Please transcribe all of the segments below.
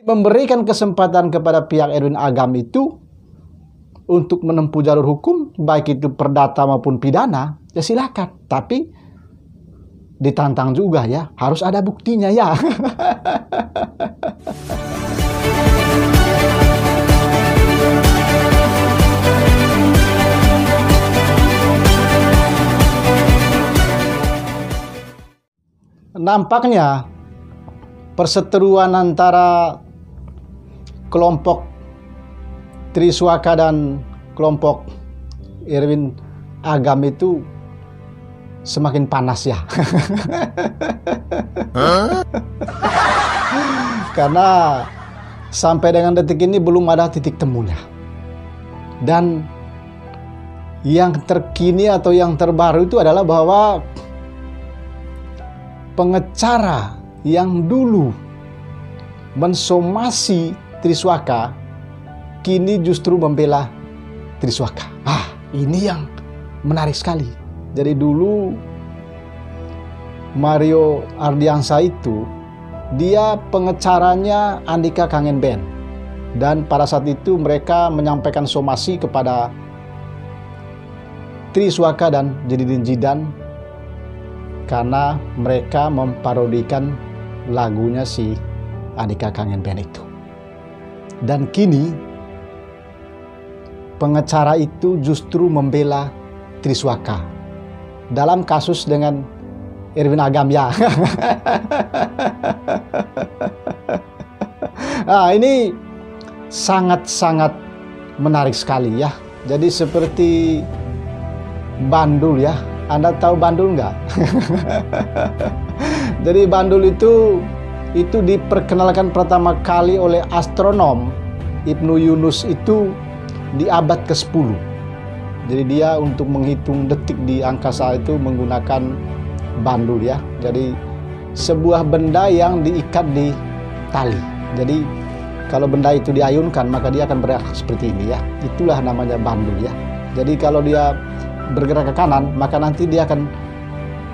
Memberikan kesempatan kepada pihak Erwin Agam itu untuk menempuh jalur hukum, baik itu perdata maupun pidana, ya silakan. Tapi ditantang juga ya, harus ada buktinya ya. Nampaknya perseteruan antara kelompok Triswaka dan kelompok Erwin Agam itu semakin panas ya. Karena sampai dengan detik ini belum ada titik temunya. Dan yang terkini atau yang terbaru itu adalah bahwa pengacara yang dulu mensomasi Triswaka kini justru membela Triswaka. Ini yang menarik sekali. Jadi dulu Mario Ardiansa itu dia pengacaranya Andika Kangen Band, dan pada saat itu mereka menyampaikan somasi kepada Triswaka dan Jedidin Jidan karena mereka memparodikan lagunya si Andika Kangen Band itu. Dan kini pengacara itu justru membela Triswaka dalam kasus dengan Erwin Agam ya. Ini sangat-sangat menarik sekali ya. Jadi seperti bandul ya. Anda tahu bandul nggak? Jadi bandul itu diperkenalkan pertama kali oleh astronom Ibnu Yunus itu di abad ke-10. Jadi dia untuk menghitung detik di angkasa itu menggunakan bandul ya. Jadi sebuah benda yang diikat di tali. Jadi kalau benda itu diayunkan maka dia akan bergerak seperti ini ya. Itulah namanya bandul ya. Jadi kalau dia bergerak ke kanan maka nanti dia akan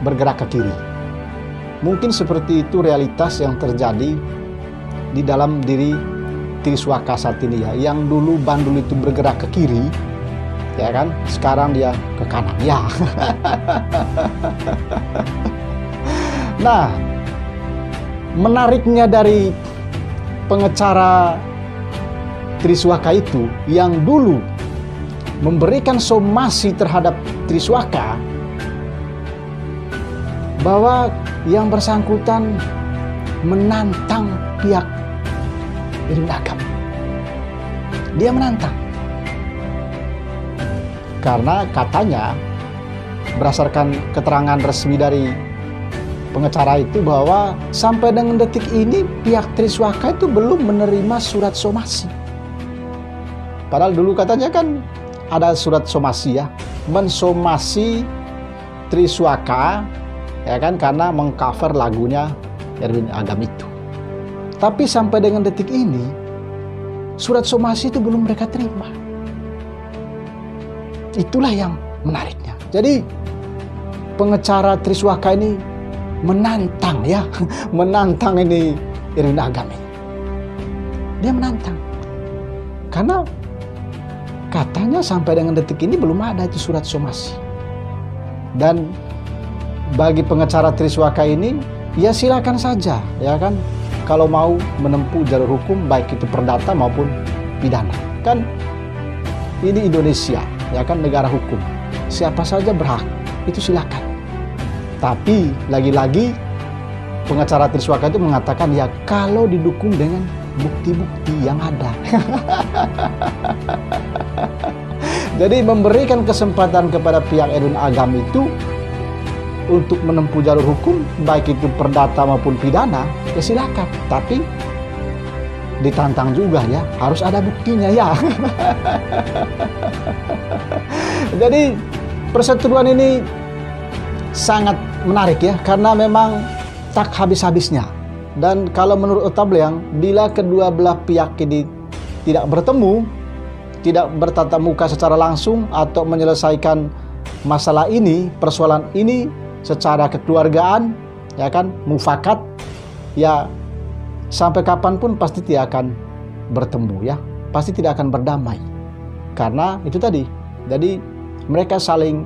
bergerak ke kiri. Mungkin seperti itu realitas yang terjadi di dalam diri Triswaka saat ini ya. Yang dulu bandul itu bergerak ke kiri ya kan, sekarang dia ke kanan ya. Nah, menariknya dari pengacara Triswaka itu yang dulu memberikan somasi terhadap Triswaka bahwa yang bersangkutan menantang pihak Erwin Agam. Dia menantang karena katanya berdasarkan keterangan resmi dari pengacara itu bahwa sampai dengan detik ini pihak Triswaka itu belum menerima surat somasi. Padahal dulu katanya kan ada surat somasi ya, mensomasi Triswaka ya kan, karena mengcover lagunya Erwin Agam itu. Tapi sampai dengan detik ini surat somasi itu belum mereka terima. Itulah yang menariknya. Jadi pengacara Triswaka ini menantang ya, menantang ini Erwin Agam ini. Dia menantang karena katanya sampai dengan detik ini belum ada itu surat somasi. Dan bagi pengacara Triswaka ini ya silakan saja ya kan, kalau mau menempuh jalur hukum baik itu perdata maupun pidana. Kan ini Indonesia ya kan, negara hukum. Siapa saja berhak, itu silakan. Tapi lagi-lagi pengacara Triswaka itu mengatakan ya kalau didukung dengan bukti-bukti yang ada. Jadi memberikan kesempatan kepada pihak Erwin Agam itu untuk menempuh jalur hukum baik itu perdata maupun pidana, ya silakan. Tapi ditantang juga ya, harus ada buktinya ya. Jadi perseteruan ini sangat menarik ya, karena memang tak habis-habisnya. Dan kalau menurut Otableang, bila kedua belah pihak ini tidak bertemu, tidak bertatap muka secara langsung atau menyelesaikan masalah ini, persoalan ini secara kekeluargaan, ya kan, mufakat, ya sampai kapanpun pasti tidak akan bertemu ya, pasti tidak akan berdamai. Karena itu tadi, jadi mereka saling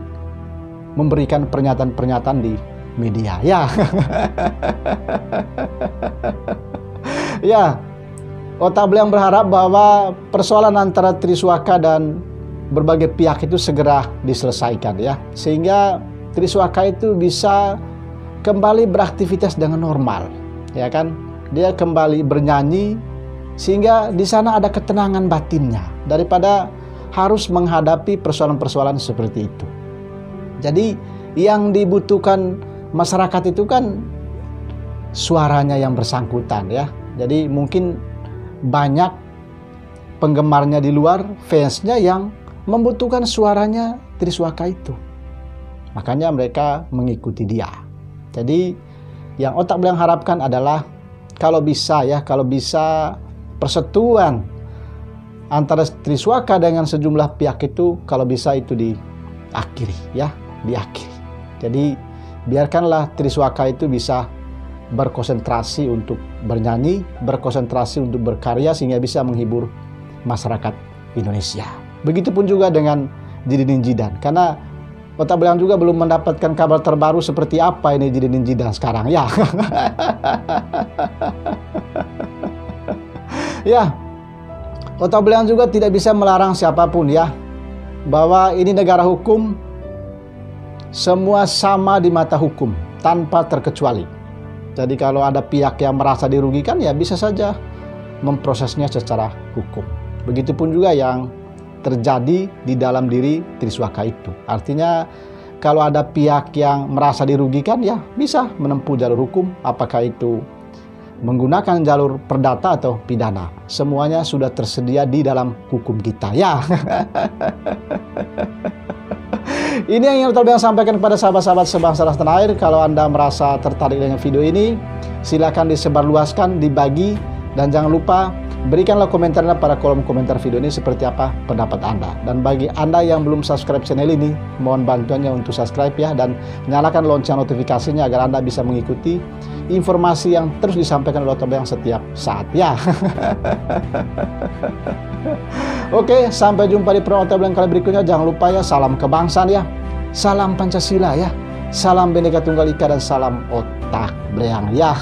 memberikan pernyataan-pernyataan di media ya. Ya, Otabeliang berharap bahwa persoalan antara Triswaka dan berbagai pihak itu segera diselesaikan ya, sehingga Triswaka itu bisa kembali beraktivitas dengan normal, ya kan? Dia kembali bernyanyi sehingga di sana ada ketenangan batinnya daripada harus menghadapi persoalan-persoalan seperti itu. Jadi yang dibutuhkan masyarakat itu kan suaranya yang bersangkutan ya. Jadi mungkin banyak penggemarnya di luar, fansnya yang membutuhkan suaranya Triswaka itu. Makanya mereka mengikuti dia. Jadi yang Otabeliang harapkan adalah kalau bisa persetujuan antara Triswaka dengan sejumlah pihak itu kalau bisa itu diakhiri ya, diakhiri. Jadi biarkanlah Triswaka itu bisa berkonsentrasi untuk bernyanyi, berkonsentrasi untuk berkarya sehingga bisa menghibur masyarakat Indonesia. Begitupun juga dengan Zidane Zidane, karena Otabeliang juga belum mendapatkan kabar terbaru seperti apa ini Zidane Zidane sekarang ya. Ya, Otabeliang juga tidak bisa melarang siapapun ya, bahwa ini negara hukum, semua sama di mata hukum tanpa terkecuali. Jadi kalau ada pihak yang merasa dirugikan ya bisa saja memprosesnya secara hukum. Begitupun juga yang terjadi di dalam diri Triswaka itu. Artinya kalau ada pihak yang merasa dirugikan ya bisa menempuh jalur hukum, apakah itu menggunakan jalur perdata atau pidana. Semuanya sudah tersedia di dalam hukum kita ya. Ini yang ingin Otabeliang sampaikan kepada sahabat-sahabat sebangsa dan setanah air. Kalau Anda merasa tertarik dengan video ini, silakan disebarluaskan, dibagi, dan jangan lupa berikanlah komentarnya pada kolom komentar video ini seperti apa pendapat Anda. Dan bagi Anda yang belum subscribe channel ini, mohon bantuannya untuk subscribe ya, dan nyalakan lonceng notifikasinya agar Anda bisa mengikuti informasi yang terus disampaikan oleh Otabeliang setiap saat ya. Oke, sampai jumpa di program Otabeliang kali berikutnya. Jangan lupa ya, salam kebangsaan ya, salam Pancasila ya, salam Bhinneka Tunggal Ika, dan salam Otabeliang ya.